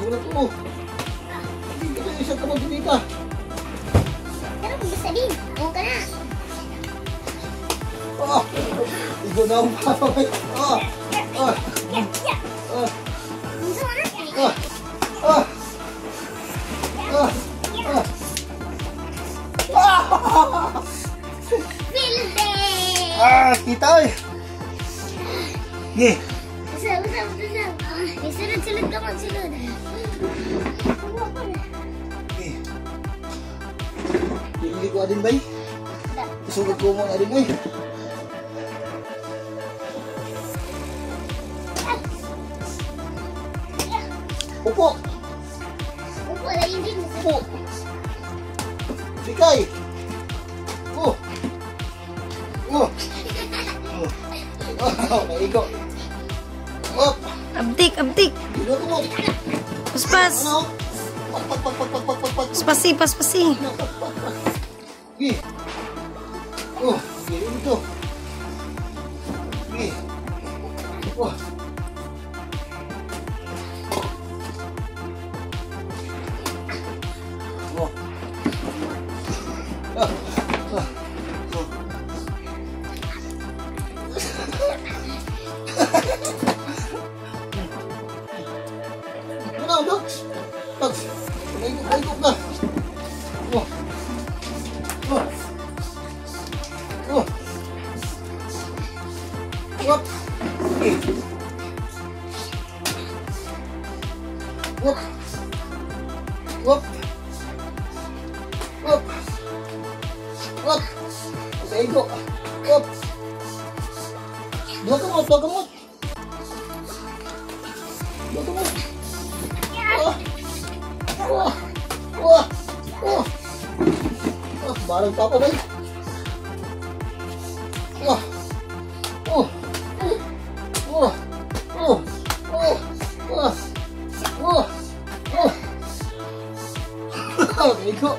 Wala po. Hindi ka isang kamag dito. Pero kung gusto din, ako ka na. Igo na akong papagay. Gusto mo na? Pilde! Kita eh. Nih. Usap. Sunod ka magsunod. Pili ko adin bay. Susunod ko mo adin bay. Upo. Upo lagi din. Upo. Bigay. Naigo. Abdik. Paspas. Paspasi. Gih. Gini itu. Gih. Dua kemut. Barang apa baik? Bego.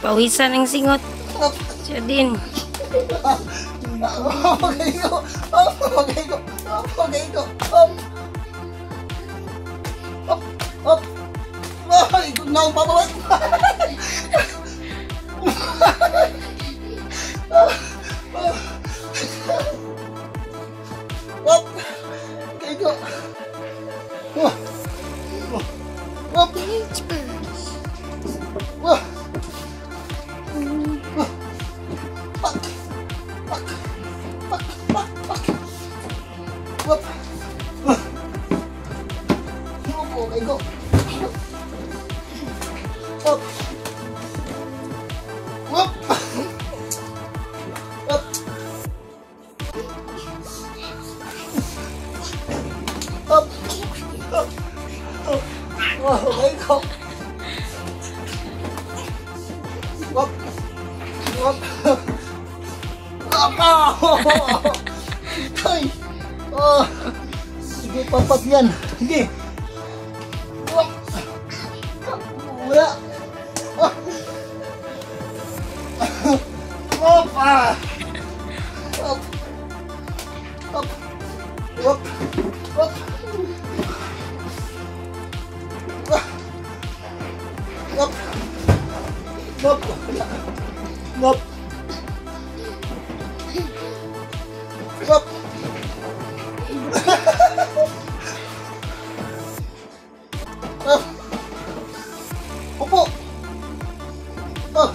Pawisan ng singot. Siya din. Sige, papat yan. Sige. Wala. Upo. Wah.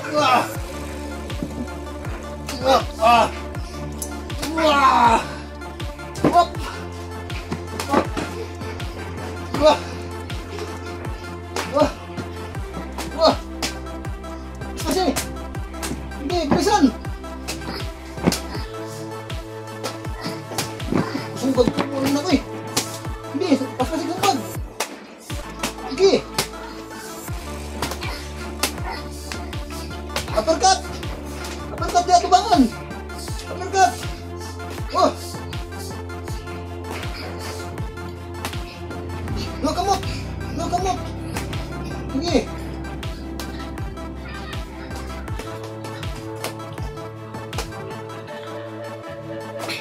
Wah. Wah. Ah. Wah. Wah. Wah. Wah. Wah. Kasi. Hindi, bilisan. Sungkag ko rin ako eh. Hindi, pas-pasig ng bag. Sige. Uppercut. Uppercut di atubangan. Uppercut. Oh. No, kamot. No, kamot. Sige.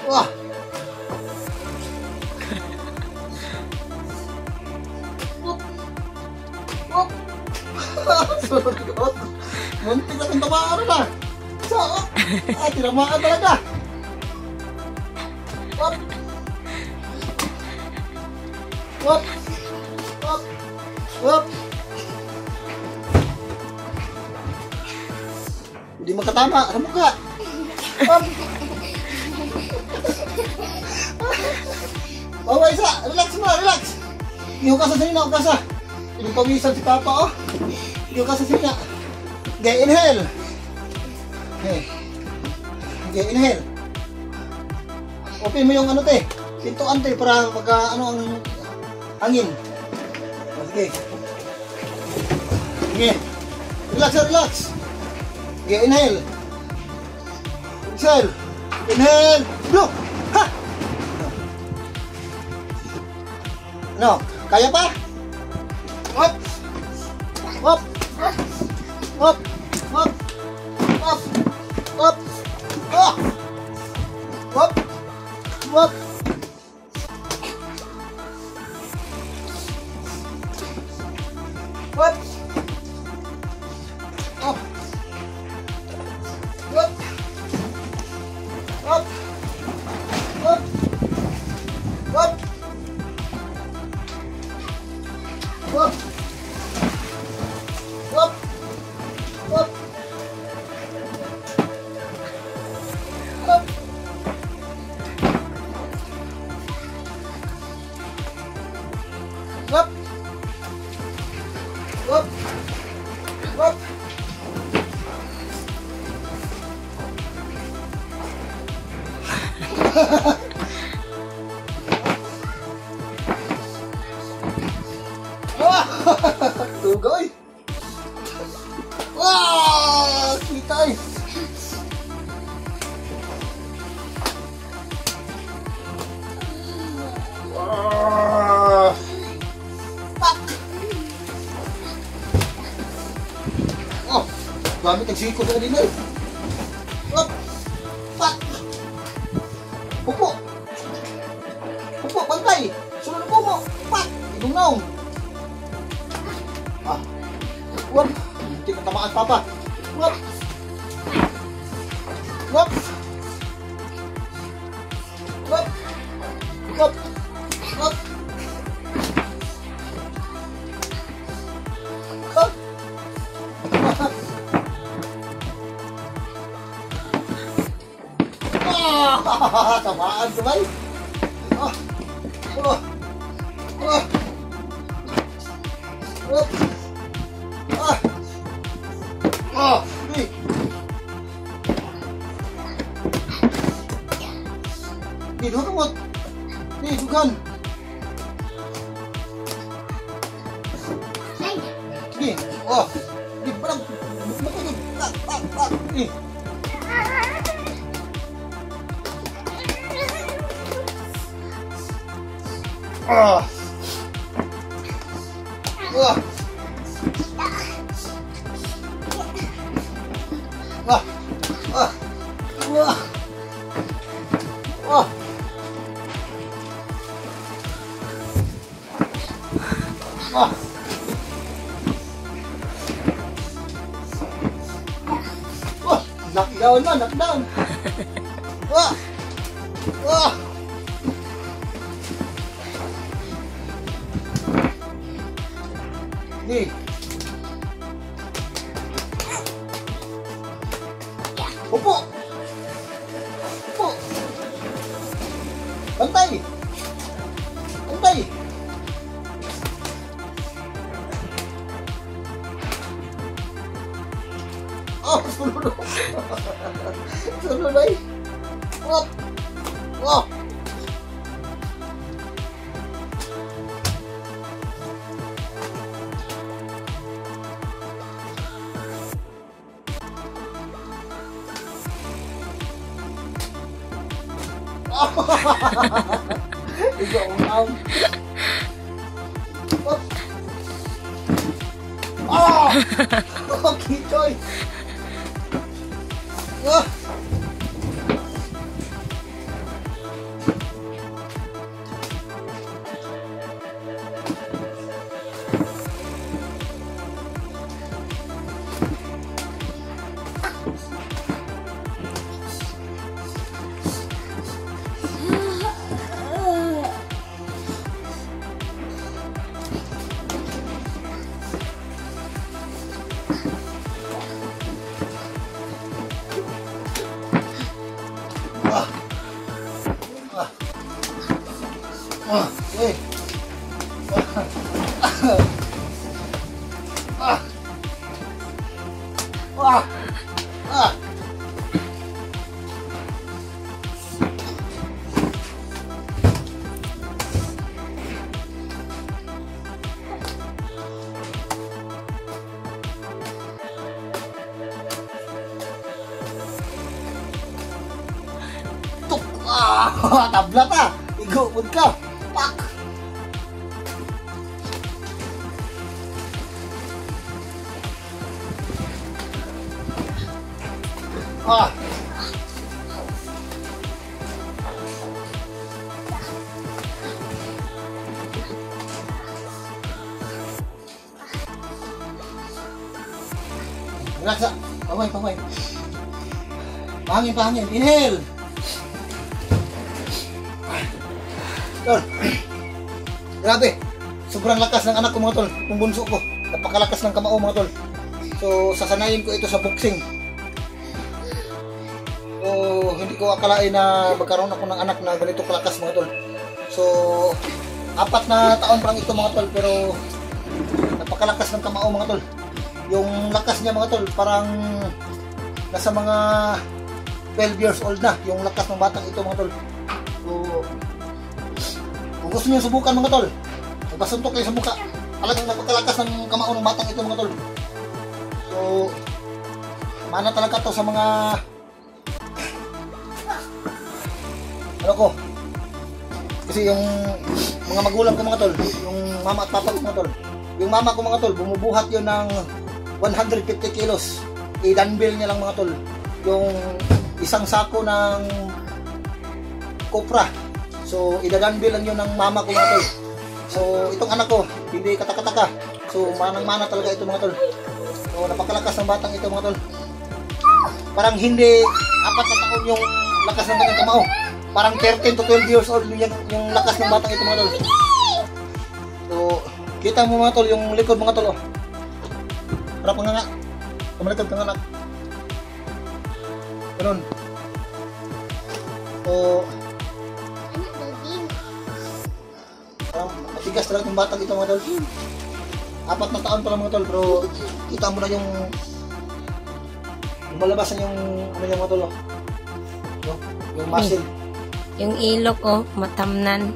Wah. Wop. Surgot. Muntik na kong tamaan na. So, ay, tinamaan talaga. Wop. Wop. Wop. Wop. Hindi makatama sa mukha. Wop. Bawa isa, relax mo, relax. Ihukas sa sinin, hukas sa. Yung pawisan si Papa, oh. Ihukas sa sinin. Okay, inhale. Okay. Okay, inhale. Open mo yung ano, te. Pintuan, te, para magka, ano, ang hangin. Sige. Sige. Relax, relax. Okay, inhale. Exhale. Inhale. Blow. Ha! No, kaya pa? Hop! Hop! Hop! Hop! Hop! Hop! Oh! Hop! Hop! Hop! Oh! Hop! Hop! Hop! Hop! Wop! Wop! Wop! Wop! Wop! Wop! Wop! Tugoy! Wow! Kita eh! Wow! Pak! Oh! Gamit ang siko sa kanina eh! Oh! Pak! Pupo! Pupo! Pantay! Sunod po mo! Pak! Ibungaw! Ah. Wop. Hindi ka tamaan, Papa. Wop. Wop. Wop. Wop. Wop. Wop. Ah, tamaan sabay. Ah. Oh. Oh. Wop. Ah! Ah! Hey! Hey, doon mo! Hey, dugan! Hey! Oh! Hey, parang... Tak! Tak! Tak! Hey! Ah! Ah! Wah, wah, wah, wah, wah, wah, knockdown man, knockdown, wah, wah, nih, Upo! Upo! Bantay! Bantay! Oh, sulod! Sulod ay! Up! Oh! Ikaw ang oh! Okay, Choy! Oh! Okay. Tuk! Tablat ah! Igo, pun ka! Pak! Ah! Relax ah! Pamay, pamay! Pahangin, pahangin! Inhale! Tol, grabe, sobrang lakas ng anak ko mga tol, yung bunso ko, napakalakas ng kamao mga tol. So, sasanayin ko ito sa boxing. So, hindi ko akalain na magkaroon ako ng anak na ganito kalakas mga tol. So, 4 na taon pa lang ito mga tol, pero napakalakas ng kamao mga tol. Yung lakas niya mga tol, parang nasa mga 12 years old na, yung lakas ng batang ito mga tol. So, kung gusto niyo subukan mga tol, magpasuntok kayo sa mukha. Talagang napakalakas ng kamao ng batang ito mga tol. So, mana talaga to sa mga ano ko. Kasi yung mga magulang ko mga tol, yung mama at papa ko mga tol. Yung mama ko mga tol, bumubuhat yun ng 150 kilos. I-dumbbell niya lang mga tol. Yung isang sako ng kopra. So, idadunbbell lang yun ng mama ko mga tol. So, itong anak ko, hindi katakataka. So, manang-mana talaga ito mga tol. So, napakalakas ng batang ito mga tol. Parang hindi 4 na taon yung lakas ng batang kamao. Parang 13 to 12 years old yung lakas ng batang ito mga tol. So, kita mo mga tol, yung likod mga tol. Oh. Harap nga nga. Kumalikod ka nga anak. Ganun. So, matigas talaga yung batang ito mga tol. 4 na taon pa lang mga tol, pero kita mo na yung lumalabasan yung ano yung mga tol, oh. Yung muscle. Yung ilo ko, matamnan.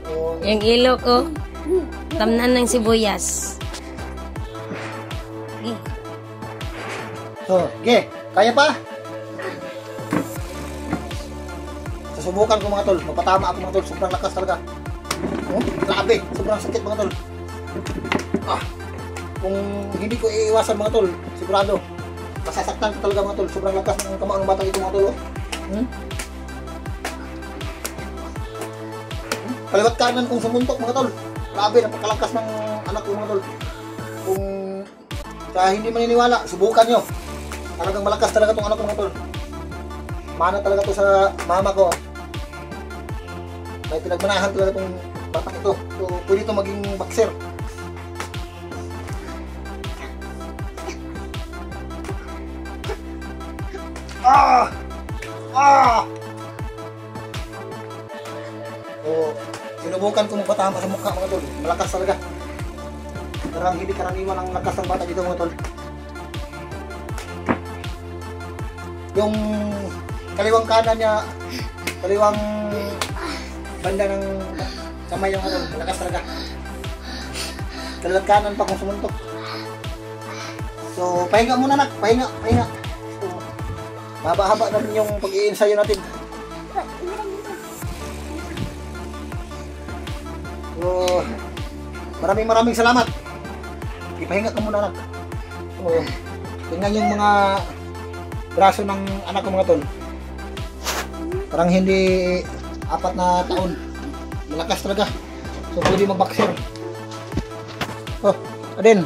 Oh, Yung ilo ko, tamnan ng sibuyas. so, okay, kaya pa? Susubukan ko mga tol, mapatama ako mga tol, sobrang lakas talaga. Oh, grabe, sobrang sakit mga tol. Kung hindi ko iiwasan mga tol, sigurado masasaktan ko talaga mga tol, sobrang lakas ng kamao ng batang ito mga tol. Kaliwat kanan kung sumuntok mga tol, grabe, napakalakas ng anak ko mga tol. Kung sa hindi maniniwala, subukan nyo, talagang malakas talaga itong anak ko mga tol. Mana talaga to sa mama ko. May pinagmanahan talaga itong batang ito. So, pwede ito maging boxer. Ah! Ah! So, sinubukan ko magpatama sa mukha mga tol. Malakas talaga. Parang hindi karaniwan ang lakas ng bata dito mga tol. Yung kaliwang kanan niya, kaliwang banda ng kamay yung ano, malakas talaga. Kaliwang kanan pa kung sumuntok. So, pahinga muna nak, pahinga. So, haba-haba na rin yung pag-i-ensayo natin. So, maraming salamat. Ipahinga ka muna nak. So, tingnan yung mga braso ng anak ko mga tol. Parang hindi 4 na taon. Malakas talaga. So pwede mag-boxer. Oh, Aden.